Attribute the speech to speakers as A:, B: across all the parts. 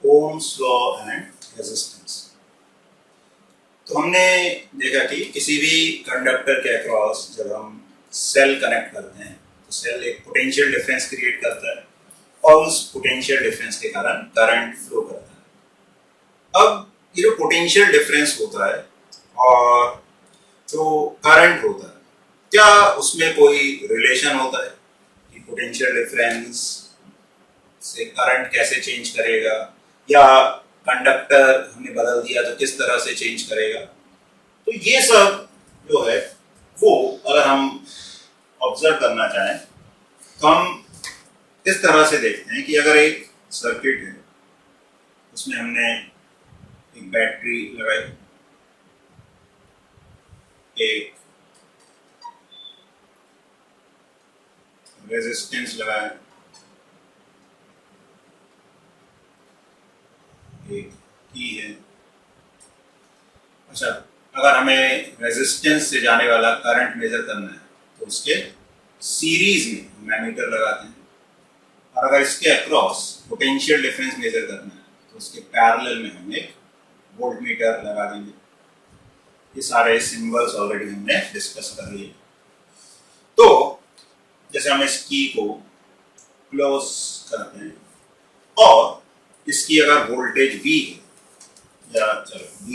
A: Ohm's law and resistance. तो हमने देखा कि किसी भी कंडक्टर के अक्रॉस जब हम सेल कनेक्ट करते हैं तो सेल एक पोटेंशियल डिफरेंस क्रिएट करता है और उस पोटेंशियल डिफरेंस के कारण करंट फ्लो करता है। अब ये जो पोटेंशियल डिफरेंस होता है और जो करंट होता है, क्या उसमें कोई रिलेशन होता है कि पोटेंशियल डिफरेंस से करंट कैसे चेंज करेगा, या कंडक्टर हमने बदल दिया तो किस तरह से चेंज करेगा? तो ये सब जो है वो अगर हम ऑब्जर्व करना चाहें तो हम इस तरह से देखते हैं कि अगर एक सर्किट है उसमें हमने एक बैटरी लगाई, एक रेजिस्टेंस लगाया, एक की है। अच्छा, अगर हमें रेजिस्टेंस से जाने वाला करंट मेजर करना है तो उसके सीरीज में हम एमीटर लगाते हैं, और अगर इसके अक्रॉस पोटेंशियल डिफरेंस मेजर करना है तो उसके पैरेलल में हम एक वोल्टमीटर लगा देंगे। ये सारे सिंबल्स ऑलरेडी हमने डिस्कस कर लिए। तो जैसे हम इस की को क्लोज करते हैं और इसकी अगर वोल्टेज V है, या चलो V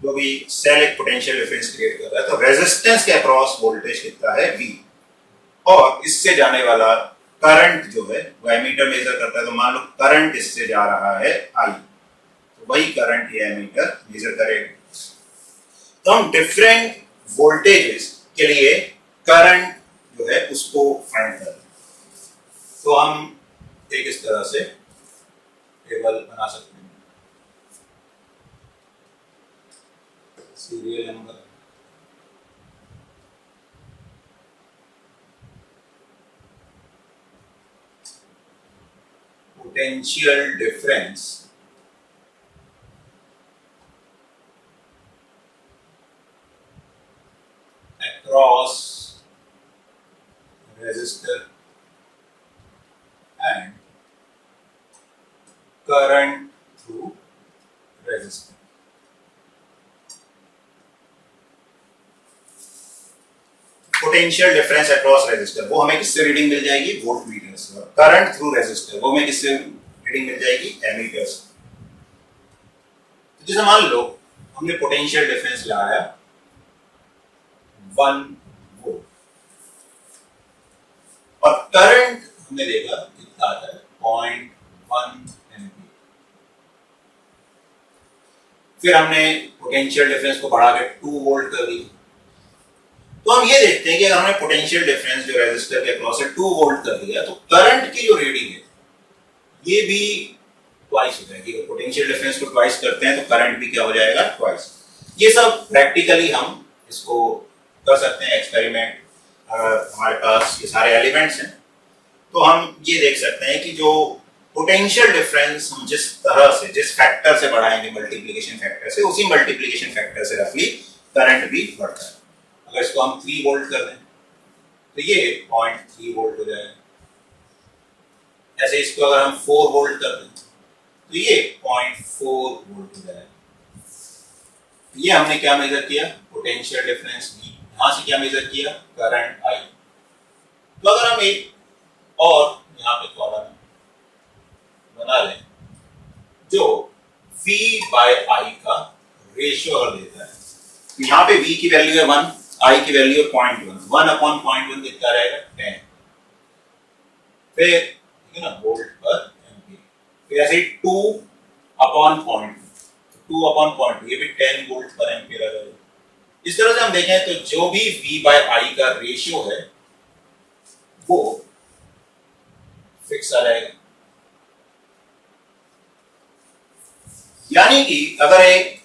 A: जो भी सेल एक पोटेंशियल डिफरेंस क्रिएट कर रहा है, तो रेजिस्टेंस के अक्रॉस वोल्टेज कितना है V, और इससे जाने वाला करंट जो है वो एमीटर मेजर करता है। तो मान लो करंट इससे जा रहा है I, तो वही करंट ये एमीटर मेजर करेगा। तो हम डिफरेंट वोल्टेजेस के लिए करंट जो है उसको फाइंड करते हैं। तो हम एक इस तरह से टेबल बना सकते हैं, serial number, potential difference across resistor and current through resistor। Potential difference across resistor वो हमें किससे रीडिंग मिल जाएगी? वोल्टमीटर से। करंट थ्रू रेजिस्टर वो हमें किससे रीडिंग मिल जाएगी? एमीटर से। तो जैसे मान लो हमने पोटेंशियल डिफरेंस लगाया 1 वोल्ट और करंट हमने देखा कितना आता है 0.1 एम्पीयर। फिर हमने पोटेंशियल डिफरेंस को बढ़ा के 2 वोल्ट कर दिया। तो हम ये देखते हैं कि अगर हमने पोटेंशियल डिफरेंस जो रेजिस्टर के अक्रॉस है 2 वोल्ट कर दिया, तो करंट की जो रीडिंग है ये भी ट्वाइस हो जाएगी। अगर पोटेंशियल डिफरेंस को ट्वाइस करते हैं तो करंट भी क्या हो जाएगा? ट्वाइस। ये सब प्रैक्टिकली हम इसको कर सकते हैं एक्सपेरिमेंट। अगर हमारे पास ये सारे एलिमेंट्स हैं तो हम ये देख सकते हैं कि जो पोटेंशियल डिफरेंस हम जिस तरह से, जिस फैक्टर से बढ़ाएंगे, मल्टीप्लिकेशन फैक्टर से, उसी मल्टीप्लिकेशन फैक्टर से रफली करंट भी बढ़ता है। अगर इसको हम 3 वोल्ट कर दें तो ये 0.3 वोल्ट हो जाएगा। ऐसे इसको अगर हम 4 वोल्ट कर दें तो ये 0.4 वोल्ट हो जाएगा। ये हमने क्या मेजर किया? Potential difference V। यहां से क्या मेजर किया? Current I। तो अगर हम एक और यहां पे कॉलम बना लें जो V बाय I का रेशियो अगर देता है, तो यहां पे V की वैल्यू है 1, I की वैल्यू है 0.1, 1/0.1 कितना रहेगा? 10। फिर ठीक है ना, वोल्ट पर एम्पीयर। फिर ऐसे 2/0.2, 2/0.2 ये भी 10 वोल्ट पर एम्पीयर आ जाएगा। इस तरह से हम देखें तो जो भी V बाय I का रेशियो है वो फिक्स आ जाएगा। यानी कि अगर एक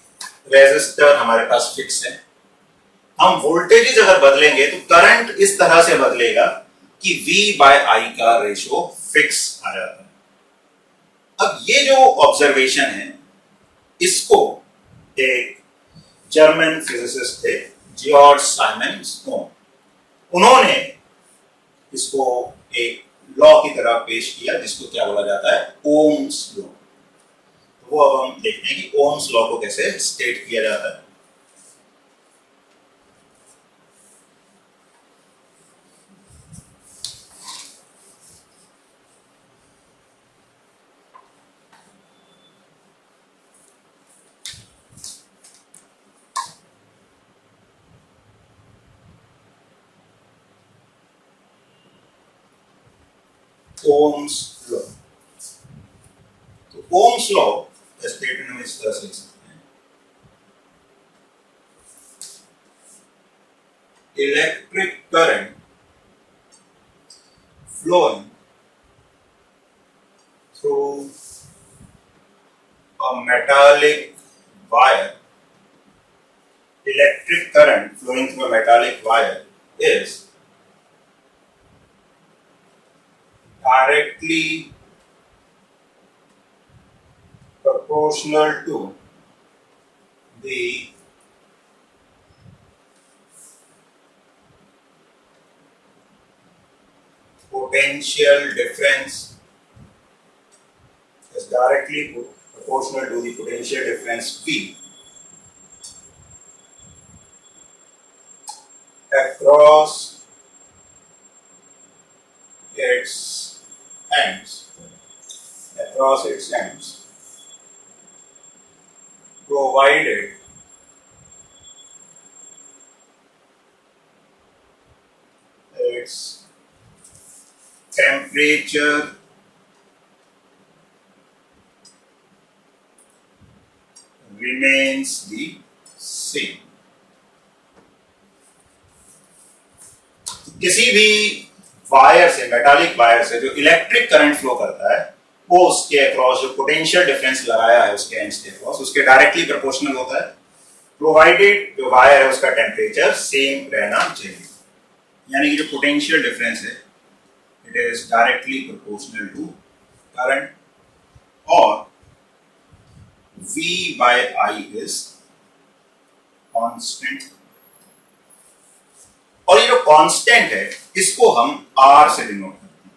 A: रेजिस्टर हमारे पास फिक्स है, हम वोल्टेजेस अगर बदलेंगे तो करंट इस तरह से बदलेगा कि V बाय I का रेशियो फिक्स आ जाता है। अब ये जो ऑब्जर्वेशन है इसको एक जर्मन फिजिसिस्ट थे जॉर्ज साइमन स्टोन, उन्होंने इसको एक लॉ की तरह पेश किया जिसको क्या बोला जाता है? Ohm's law. देखते हैं कि ओम्स लॉ को कैसे स्टेट किया जाता है। ओम्स लॉ, तो ओम्स लॉ का स्टेटमेंट हम इस तरह से लिख सकते हैं, electric current flowing through a metallic wire, electric current flowing through a metallic wire is directly proportional to the potential difference, is directly proportional to the potential difference V across its ends, provided its temperature remains the same. किसी भी wire से, metallic wire से जो electric current flow करता है, वो उसके across जो पोटेंशियल डिफरेंस लगाया है उसके एंड्स के अक्रॉस, उसके डायरेक्टली प्रोपोर्शनल होता है, प्रोवाइडेड जो वायर है उसका टेम्परेचर सेम रहना चाहिए। यानी कि जो पोटेंशियल डिफरेंस है it is directly proportional to current, और V by I is constant, और ये जो कांस्टेंट है इसको हम R से डिनोट करते हैं,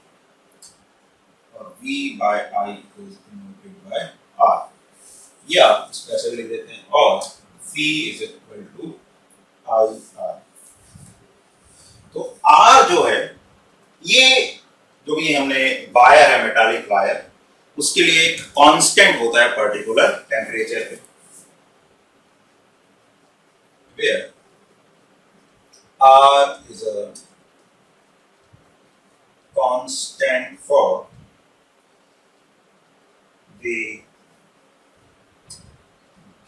A: और V by I is denoted by R, या इसको ऐसे लिख देते हैं, और V is equal to I R। तो R जो है, ये जो भी हमने वायर है, मेटालिक वायर, उसके लिए एक कांस्टेंट होता है पर्टिकुलर टेम्परेचर पे, where R is a constant for the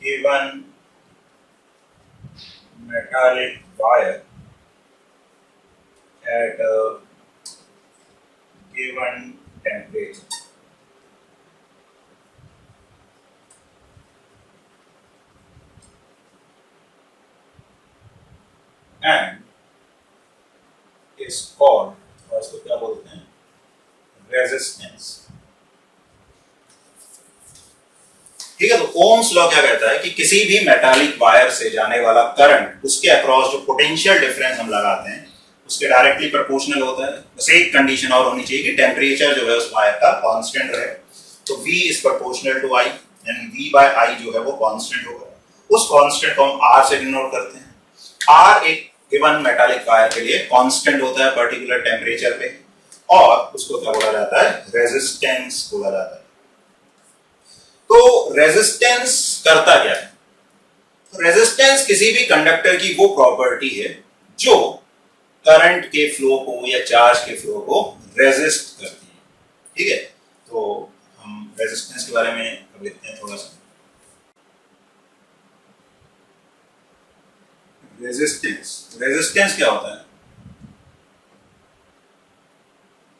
A: given metallic wire at a given temperature. And is called, और इसको क्या बोलते हैं, रेजिस्टेंस। ठीक है, तो ओम्स लॉ क्या कहता है कि किसी भी मेटालिक वायर से जाने वाला करंट, उसके अक्रॉस जो पोटेंशियल डिफरेंस हम लगाते हैं उसके डायरेक्टली प्रोपोर्शनल होता है। बस एक कंडीशन और होनी चाहिए कि टेम्परेचर जो है उस वायर का कांस्टेंट रहे, तो V is proportional to I, यानी V by I जो है वो कांस्टेंट होगा। उस कांस्टेंट को हम R से डिनोट करते हैं। R एक गिवन मेटालिक वायर के लिए कांस्टेंट होता है पर्टिकुलर टेम्परेचर पे, और उसको क्या बोला जाता है, रेजिस्टेंस बोला जाता है। तो रेजिस्टेंस करता क्या है? तो रेजिस्टेंस किसी भी कंडक्टर की वो प्रॉपर्टी है जो करंट के फ्लो को या चार्ज के फ्लो को रेजिस्ट करती है। ठीक है, तो हम रेजिस्टेंस के बारे में अब लिखते हैं थोड़ा सा। रेजिस्टेंस क्या होता है?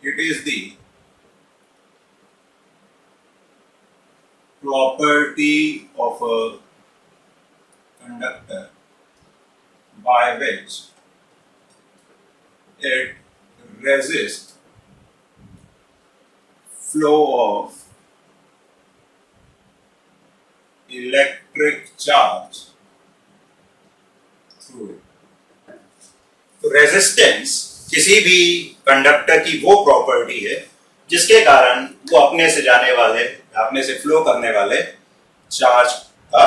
A: It is the property of a conductor by which it resists flow of electric charge through it। तो रेजिस्टेंस किसी भी कंडक्टर की वो प्रॉपर्टी है जिसके कारण वो अपने से जाने वाले, अपने से फ्लो करने वाले चार्ज का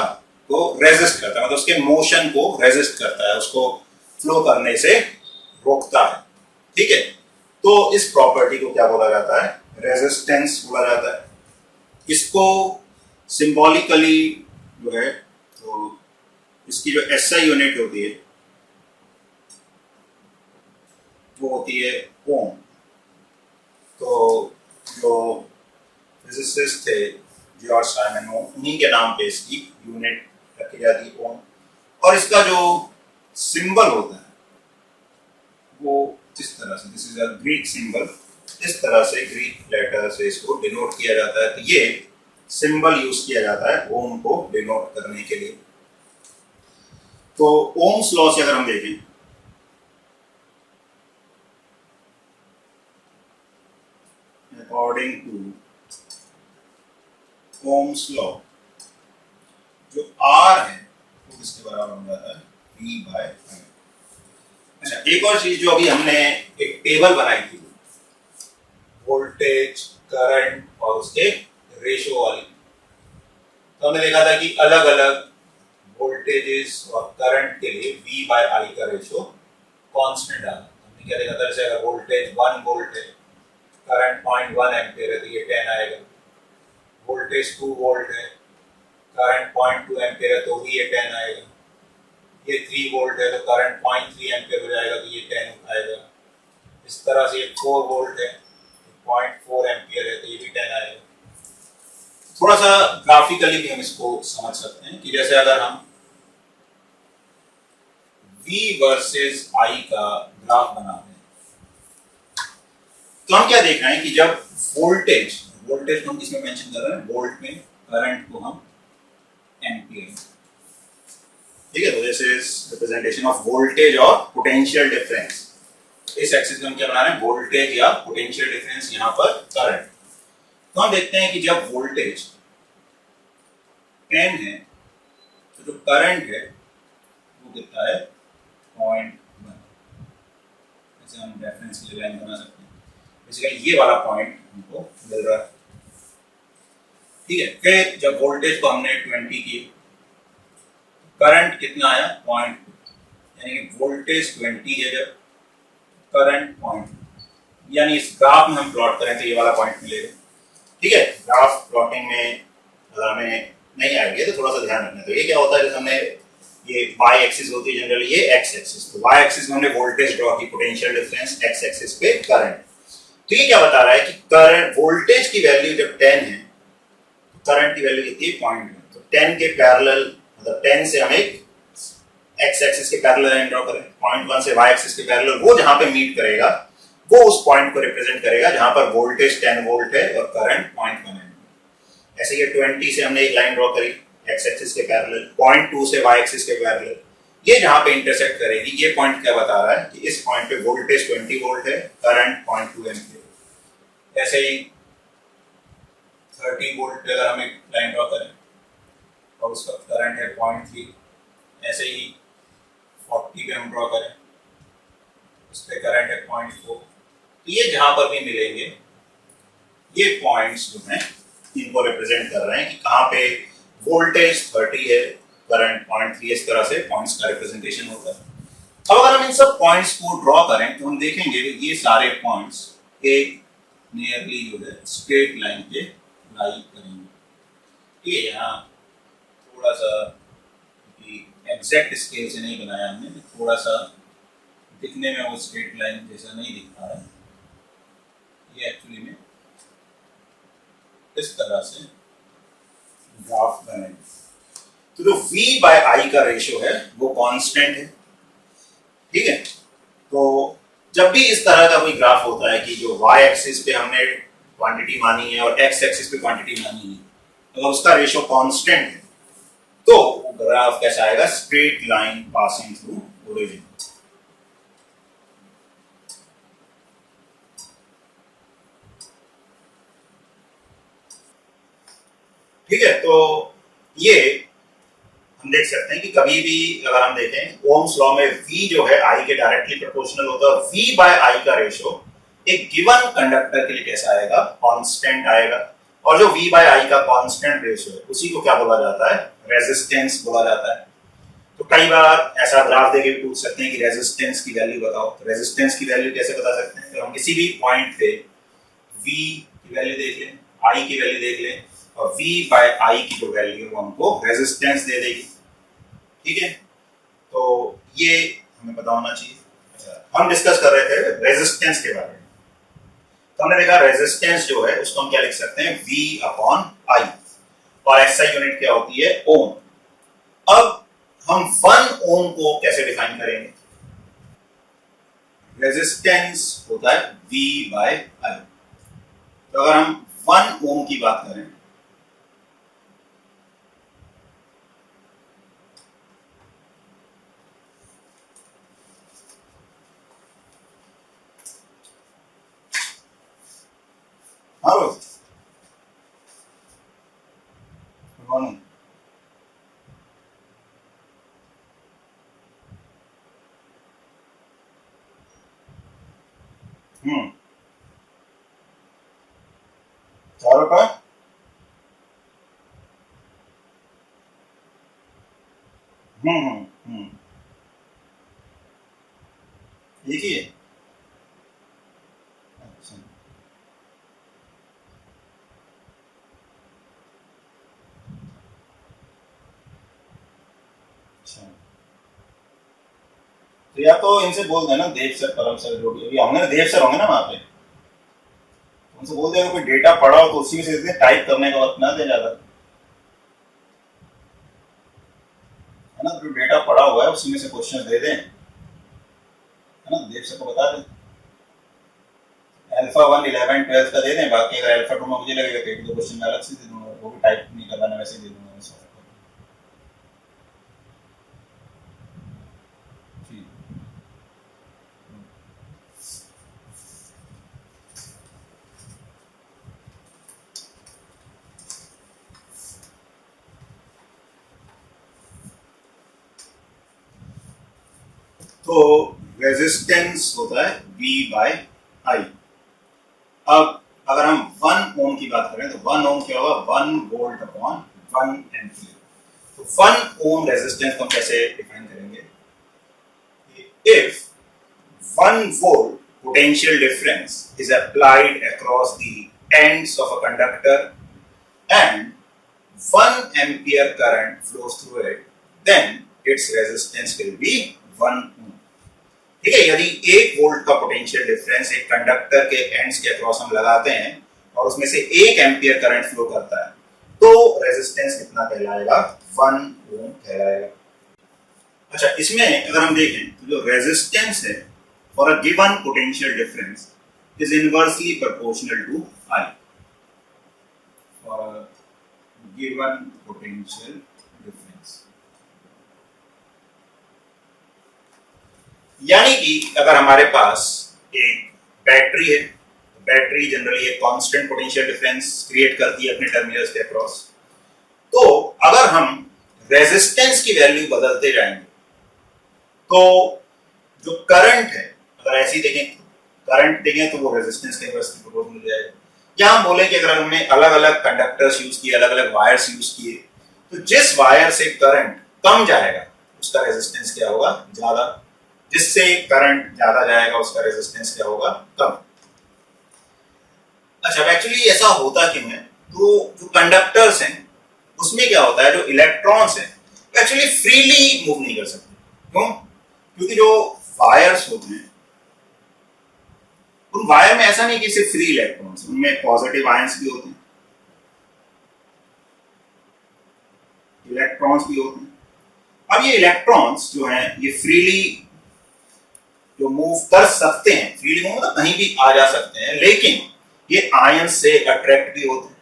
A: को रेजिस्ट करता है, मतलब उसके मोशन को रेजिस्ट करता है, उसको फ्लो करने से रोकता है। ठीक है, तो इस प्रॉपर्टी को क्या बोला जाता है? रेजिस्टेंस बोला जाता है। इसको सिंबॉलिकली जो है, तो इसकी जो एसआई यूनिट होती है वो होती है ओम। तो जो फिजिसिस्ट थे जॉर्ज साइमन, उन्हीं के नाम पे इसकी यूनिट रखी जाती है ओम। और इसका जो सिंबल होता है वो इस तरह से, this is a Greek symbol, इस तरह से ग्रीक लेटर से इसको डिनोट किया जाता है। तो ये सिंबल यूज किया जाता है ओम को डिनोट करने के लिए। तो ओम्स लॉ से अगर हम देखें, अकॉर्डिंग टू ओम्स लॉ, जो आर है वो किसके बराबर हो जाता है? V by I। अच्छा, एक और चीज जो अभी हमने एक टेबल बनाई थी, वोल्टेज, करंट और उसके रेशो वाली, तो हमने देखा था कि अलग अलग वोल्टेजेस और करंट के लिए V बाय I का रेशो कांस्टेंट आया। हमने क्या देखा था? जैसे अगर वोल्टेज 1 वोल्ट है, करंट 0.1 एम्पीयर है, तो ये 10 आएगा। वोल्टेज 2 वोल्ट है, करंट 0.2 एम्पीयर है, तो भी ये 10 आएगा। ये 3 वोल्ट है, तो करंट 0.3 एम्पीयर हो जाएगा, तो ये 10 आएगा। इस तरह से ये 4 वोल्ट है, 0.4 एम्पीयर है, तो ये भी 10 आएगा। थोड़ा सा ग्राफिकली भी हम इसको समझ सकते हैं कि जैसे अगर हम V वर्सेस I का ग्राफ बनाते हैं, तो हम क्या देख रहे हैं कि जब वोल्टेज को हम किसमें मेंशन कर रहे हैं? वोल्ट में, करंट को हम एम्पीयर। ठीक है, तो this is representation of voltage और पोटेंशियल डिफरेंस। इस एक्सिस में हम क्या बना रहे हैं? वोल्टेज या पोटेंशियल डिफरेंस, यहाँ पर करंट। तो हम देखते हैं कि जब वोल्टेज 10 है तो जो करंट है वो कितना है? 0.1। ऐसे हम रेफरेंस के लिए लाइन बना सकते हैं। बेसिकली ये वाला पॉइंट हमको मिल रहा है। ठीक है, फिर जब वोल्टेज को हमने 20 की, करंट कितना आया? 0.2, यानी कि वोल्टेज 20 है जब, करंट 0.2, यानी इस ग्राफ में हम प्लॉट करें तो ये वाला पॉइंट मिलेगा। ठीक है, ग्राफ प्लॉटिंग में अगर हमें नहीं आएंगे तो थोड़ा सा ध्यान रखना। तो ये क्या होता है? जैसे हमने ये y एक्सिस होती है जनरली, ये x एक्सिस, तो y एक्सिस में हमने वोल्टेज ड्रॉ की, पोटेंशियल डिफरेंस, x एक्सिस पे करंट। तो ये क्या बता रहा है कि करंट, वोल्टेज की वैल्यू जब 10 है, करंट की वैल्यू कितनी है? 0.1। तो 10 के पैरेलल, मतलब 10 से हम एक x एक्सिस के पैरेलल लाइन ड्रॉ करें, 0.1 से y एक्सिस के पैरेलल, वो जहां पे मीट करेगा वो उस पॉइंट को रिप्रेजेंट करेगा जहां पर वोल्टेज 10 वोल्ट है और करंट 0.1 है। ऐसे ये 20 से हमने एक लाइन ड्रॉ करी x एक्सिस के पैरेलल, 0.2 से y एक्सिस के पैरेलल, ये जहां पे इंटरसेक्ट करेगी, ये पॉइंट क्या बता रहा है कि इस पॉइंट पे वोल्टेज 20 वोल्ट है, करंट 0.2 एम्पीयर। ऐसे ही 30 वोल्ट पे अगर हम एक लाइन ड्रॉ करें और उसका करंट है 0.3, ऐसे ही 40 पे हम ड्रॉ करें, उस पे करंट है 0.4। तो ये जहां पर भी मिलेंगे, ये पॉइंट्स जो हैं इनको रिप्रेजेंट कर रहे हैं कि कहां पे वोल्टेज 30 है, करंट 0.3, इस तरह से पॉइंट्स का रिप्रेजेंटेशन होता है। अब अगर हम इन सब पॉइंट्स को ड्रॉ करें तो हम देखेंगे कि ये सारे पॉइंट्स एक नियरली जो है स्ट्रेट लाइन पे लाई करेंगे। ठीक है, यहाँ थोड़ा सा एग्जैक्ट स्केल से नहीं बनाया हमने, थोड़ा सा दिखने में वो स्ट्रेट लाइन जैसा नहीं दिख रहा है, ये एक्चुअली में इस तरह से ग्राफ बनेगा। तो जो V बाय I का रेशियो है वो कांस्टेंट है। ठीक है, तो जब भी इस तरह का कोई ग्राफ होता है कि जो y एक्सिस पे हमने क्वांटिटी मानी है और x एक्सिस पे क्वांटिटी मानी है, अगर उसका रेशियो कांस्टेंट है तो ग्राफ कैसा आएगा? Straight line passing through origin. ठीक है, तो ये हम देख सकते हैं कि कभी भी अगर हम देखें ओम्स लॉ में V जो है I के डायरेक्टली प्रोपोर्शनल होता है। V बाय I का रेशियो एक गिवन कंडक्टर के लिए कैसा आएगा? कांस्टेंट आएगा। और जो V बाय I का कांस्टेंट रेशियो है उसी को क्या बोला जाता है, रेजिस्टेंस बोला जाता है। तो कई बार ऐसा ग्राफ देके भी पूछ सकते हैं कि रेजिस्टेंस की वैल्यू बताओ। तो रेजिस्टेंस की वैल्यू कैसे बता सकते हैं, तो हम किसी भी पॉइंट पे V की वैल्यू देख लें, I की वैल्यू देख लें और V बाय I की जो वैल्यू है वो हमको रेजिस्टेंस दे देगी। ठीक है, तो ये हमें पता होना चाहिए। अच्छा, हम डिस्कस कर रहे थे रेजिस्टेंस के बारे में। तो हमने देखा रेजिस्टेंस जो है उसको हम क्या लिख सकते हैं, V अपॉन I, और SI यूनिट क्या होती है, ओम। अब हम 1 ओम को कैसे डिफाइन करेंगे, रेजिस्टेंस होता है V बाय I। तो अगर हम 1 ओम की बात करें, गुड मॉर्निंग। चारों का एक ही है। अच्छा, अच्छा, तो या तो इनसे बोल देना, देव सर परम सर जो भी अभी होंगे ना, देव सर होंगे ना वहां पे, उनसे बोल देगा कोई डेटा पढ़ा हो तो उसी में से टाइप करने का वक्त ना दे ज्यादा, है ना। जो डेटा पढ़ा हुआ है उसी में से क्वेश्चन दे दें, है ना। देव सर को बता दें अल्फा 1 11 12 का दे दें, बाकी अगर अल्फा 2 में मुझे लगेगा कि 1-2 क्वेश्चन मैं अलग से दे दूंगा, वो भी टाइप नहीं करवाना, वैसे दे दूंगा। तो रेजिस्टेंस होता है V बाय I। अब अगर हम 1 ओम की बात करें तो 1 ओम क्या होगा, 1 वोल्ट अपॉन 1 एम्पीयर। तो 1 ओम रेजिस्टेंस को हम कैसे डिफाइन करेंगे, if 1 volt potential difference is applied across the ends of a conductor and 1 ampere current flows through it, then its resistance will be 1 ohm। ठीक है, यदि 1 वोल्ट का potential difference एक कंडक्टर के एंड्स के अक्रॉस हम लगाते हैं और उसमें से 1 एम्पियर करंट फ्लो करता है तो रेजिस्टेंस कितना कहलाएगा, 1 ओम कहलाएगा। अच्छा, इसमें अगर हम देखें तो जो रेजिस्टेंस है for a given potential difference is inversely proportional to I for a given potential difference. यानी कि अगर हमारे पास एक बैटरी है, बैटरी जनरली एक कांस्टेंट पोटेंशियल डिफरेंस क्रिएट करती है अपने टर्मिनल्स के अक्रॉस, तो अगर हम रेजिस्टेंस की वैल्यू बदलते जाएंगे तो जो करंट है, अगर ऐसी देखें करंट देखें तो वो रेजिस्टेंस के इनवर्सली प्रोपोर्शनल हो जाएगा। या हम बोले कि अगर हमने अलग अलग कंडक्टर्स यूज किए, अलग अलग वायर्स यूज किए, तो जिस वायर से करंट कम जाएगा उसका रेजिस्टेंस क्या होगा, ज्यादा। जिससे करंट ज्यादा जाएगा उसका रेजिस्टेंस क्या होगा, कम। अच्छा, एक्चुअली ऐसा होता क्यों है, तो जो कंडक्टर्स हैं उसमें क्या होता है, जो इलेक्ट्रॉन्स हैं एक्चुअली फ्रीली मूव नहीं कर सकते। क्यों, क्योंकि जो वायर्स होते हैं उन वायर में ऐसा नहीं कि सिर्फ फ्री इलेक्ट्रॉन्स, उनमें पॉजिटिव आयंस भी होते हैं, इलेक्ट्रॉन्स भी होते हैं। अब ये इलेक्ट्रॉन्स जो हैं ये फ्रीली जो मूव कर सकते हैं, फ्रीली मूव मतलब कहीं भी आ जा सकते हैं, लेकिन ये आयन से अट्रैक्ट भी होते हैं।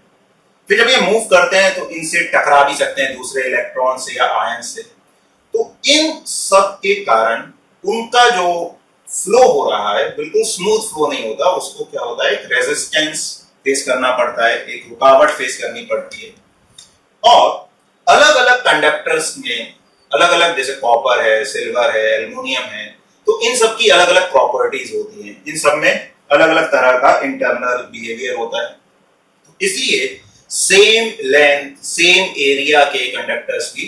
A: फिर जब ये मूव करते हैं तो इनसे टकरा भी सकते हैं दूसरे इलेक्ट्रॉन से या आयन से। तो इन सब के कारण उनका जो फ्लो हो रहा है बिल्कुल स्मूथ फ्लो नहीं होता, उसको क्या होता है, एक रेजिस्टेंस फेस करना पड़ता है, एक रुकावट फेस करनी पड़ती है। और अलग अलग कंडक्टर्स में अलग अलग, जैसे कॉपर है, सिल्वर है, एल्युमिनियम है, तो इन सब की अलग अलग प्रॉपर्टीज होती हैं, इन सब में अलग अलग तरह का इंटरनल बिहेवियर होता है। तो इसलिए सेम लेंथ सेम एरिया के कंडक्टर्स की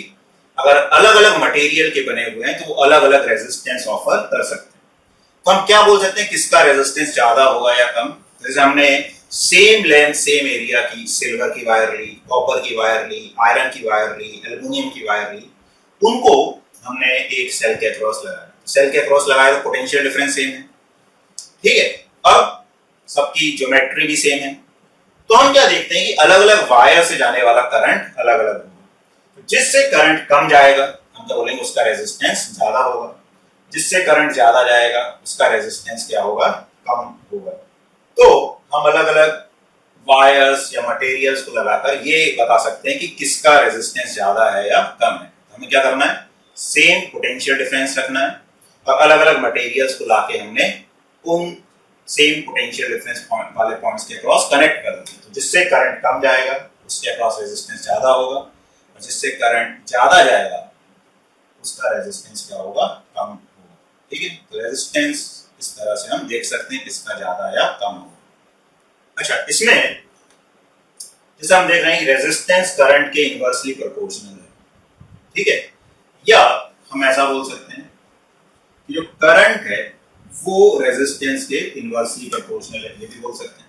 A: अगर अलग अलग मटेरियल के बने हुए हैं तो वो अलग अलग रेजिस्टेंस ऑफर कर सकते हैं। तो हम क्या बोल सकते हैं किसका रेजिस्टेंस ज्यादा होगा या कम? जैसे हमने सेम लेंथ सेम एरिया की सिल्वर की वायर ली, कॉपर की वायर ली, आयरन की वायर ली, एल्युमिनियम की वायर ली, उनको हमने एक सेल के अक्रॉस लगाया। सेल के अक्रॉस लगाया तो पोटेंशियल डिफरेंस सेम है, ठीक है। अब सबकी ज्योमेट्री भी सेम है, तो हम क्या देखते हैं कि अलग अलग वायर से जाने वाला करंट अलग अलग होगा। जिससे करंट कम जाएगा हम क्या बोलेंगे उसका रेजिस्टेंस ज्यादा होगा, जिससे करंट ज्यादा जाएगा उसका रेजिस्टेंस क्या होगा? कम होगा। तो हम अलग अलग वायर्स या मटेरियल्स को लगाकर ये बता सकते हैं कि किसका रेजिस्टेंस ज्यादा है या कम है। हमें क्या करना है? सेम पोटेंशियल डिफरेंस रखना है और अलग अलग मटेरियल्स को लाके हमने उन सेम पोटेंशियल डिफरेंस पॉइंट वाले पॉइंट्स के अक्रॉस कनेक्ट कर देंगे। तो जिससे करंट कम जाएगा उसके अक्रॉस रेजिस्टेंस ज्यादा होगा, और जिससे करंट ज्यादा जाएगा उसका रेजिस्टेंस क्या होगा? कम होगा, ठीक है। तो रेजिस्टेंस इस तरह से हम देख सकते हैं किसका ज्यादा या कम होगा। अच्छा, इसमें जैसे हम देख रहे हैं कि रेजिस्टेंस करंट के इनवर्सली प्रोपोर्शनल है, ठीक है। या हम ऐसा बोल सकते हैं कि जो करंट है वो रेजिस्टेंस के इनवर्सली प्रोपोर्शनल है, ये भी बोल सकते हैं।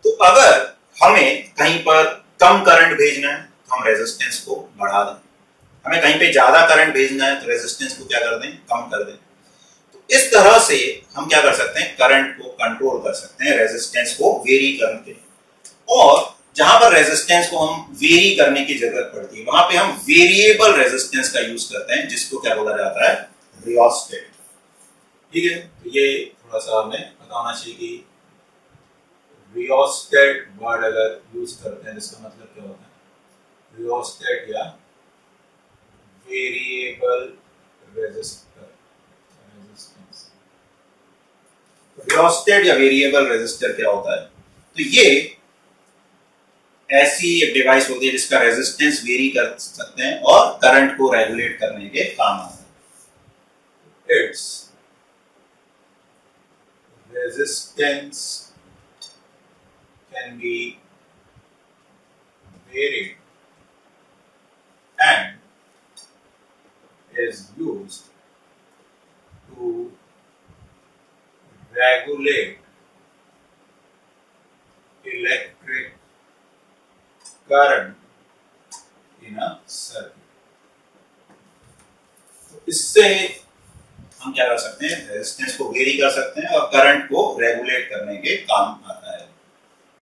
A: तो अगर हमें कहीं पर कम करंट भेजना है तो हम रेजिस्टेंस को बढ़ा दें, हमें कहीं पे ज्यादा करंट भेजना है तो रेजिस्टेंस को क्या कर दें? कम कर दें। तो इस तरह से हम क्या कर सकते हैं? करंट को कंट्रोल कर सकते हैं रेजिस्टेंस को वेरी करके। और जहां पर रेजिस्टेंस को हम वेरी करने की जरूरत पड़ती है वहां पे हम वेरिएबल रेजिस्टेंस का यूज करते हैं, जिसको क्या बोला जाता है? रियोस्टेट, ठीक है। तो ये थोड़ा सा हमें बताना चाहिए कि रियोस्टेट वर्ड अगर यूज करते हैं इसका मतलब क्या होता है? रियोस्टेट या वेरिएबल रेजिस्टर, रियोस्टेट या वेरिएबल रेजिस्टर क्या होता है? तो ये ऐसी एक डिवाइस होती है जिसका रेजिस्टेंस वेरी कर सकते हैं और करंट को रेगुलेट करने के काम आता है। It's resistance can be varied and is used to regulate electric current in a circuit. तो इससे हम क्या कर सकते हैं? रेजिस्टेंस को वेरी कर सकते हैं और करंट को रेगुलेट करने के काम आता है।